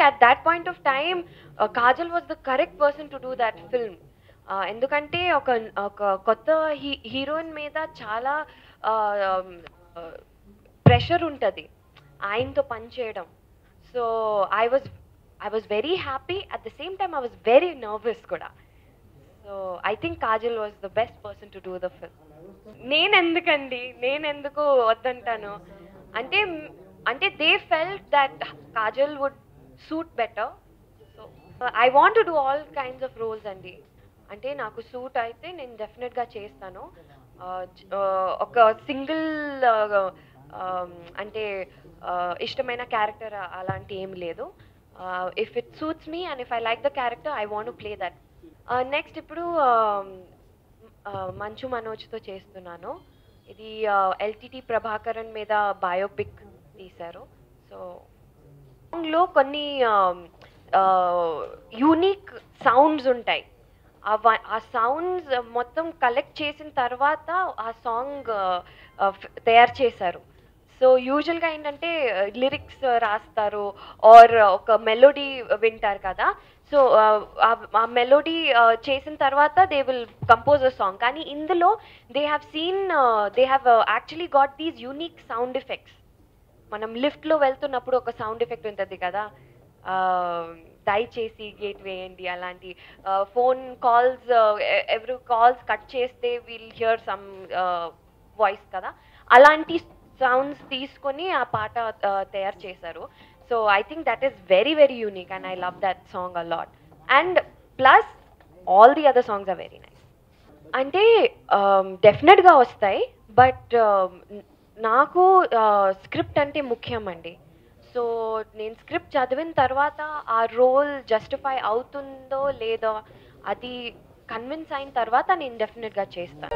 at that point of time, Kajal was the correct person to do that film. ఎందుకంటే ఒక కొత్త heroine మీద చాలా ప్రెషర్ ఉంటుంది ఆయనతో పనిచేయడం. So I was very happy. At the same time I was very nervous కూడా. So I think Kajal was the best person to do the film. నేనెందుకు వద్దంటాను అంటే అంటే they felt that Kajal would suit better. So I want to do all kinds of roles అండి. అంటే నాకు suit అయితే నేను డెఫినెట్గా చేస్తాను. ఒక సింగిల్ అంటే ఇష్టమైన క్యారెక్టర్ అలాంటి ఏం లేదు. If it suits me and if I like the character I want to play that. Next ఇప్పుడు మంచు మనోజ్తో చేస్తున్నాను. ఇది ఎల్టీటీ ప్రభాకరన్ మీద బయోపిక్ తీశారు. సో సాంగ్లో కొన్ని యూనిక్ సౌండ్స్ ఉంటాయి. ఆ సౌండ్స్ మొత్తం కలెక్ట్ చేసిన తర్వాత ఆ సాంగ్ తయారు చేశారు. సో యూజువల్గా ఏంటంటే లిరిక్స్ రాస్తారు ఆర్ ఒక మెలోడీ వింటారు కదా. సో ఆ మెలోడీ చేసిన తర్వాత they will compose a song. కానీ ఇందులో they have actually got these unique sound effects. మనం లిఫ్ట్లో వెళ్తున్నప్పుడు ఒక సౌండ్ ఎఫెక్ట్ ఉంటుంది కదా, దయచేసి గేట్ వేయండి అలాంటి. ఫోన్ కాల్స్ ఎవరి కాల్స్ కట్ చేస్తే విల్ హియర్ సమ్ వాయిస్ కదా, అలాంటి సౌండ్స్ తీసుకొని ఆ పాట తయారు చేశారు. So I think that is very very unique and I love that song a lot. And plus all the other songs are very nice. అంటే డెఫినెట్గా వస్తాయి, బట్ నాకు స్క్రిప్ట్ అంటే ముఖ్యం అండి. సో నేను స్క్రిప్ట్ చదివిన తర్వాత ఆ రోల్ జస్టిఫై అవుతుందో లేదో అది కన్విన్స్ అయిన తర్వాత నేను డెఫినెట్గా చేస్తాను.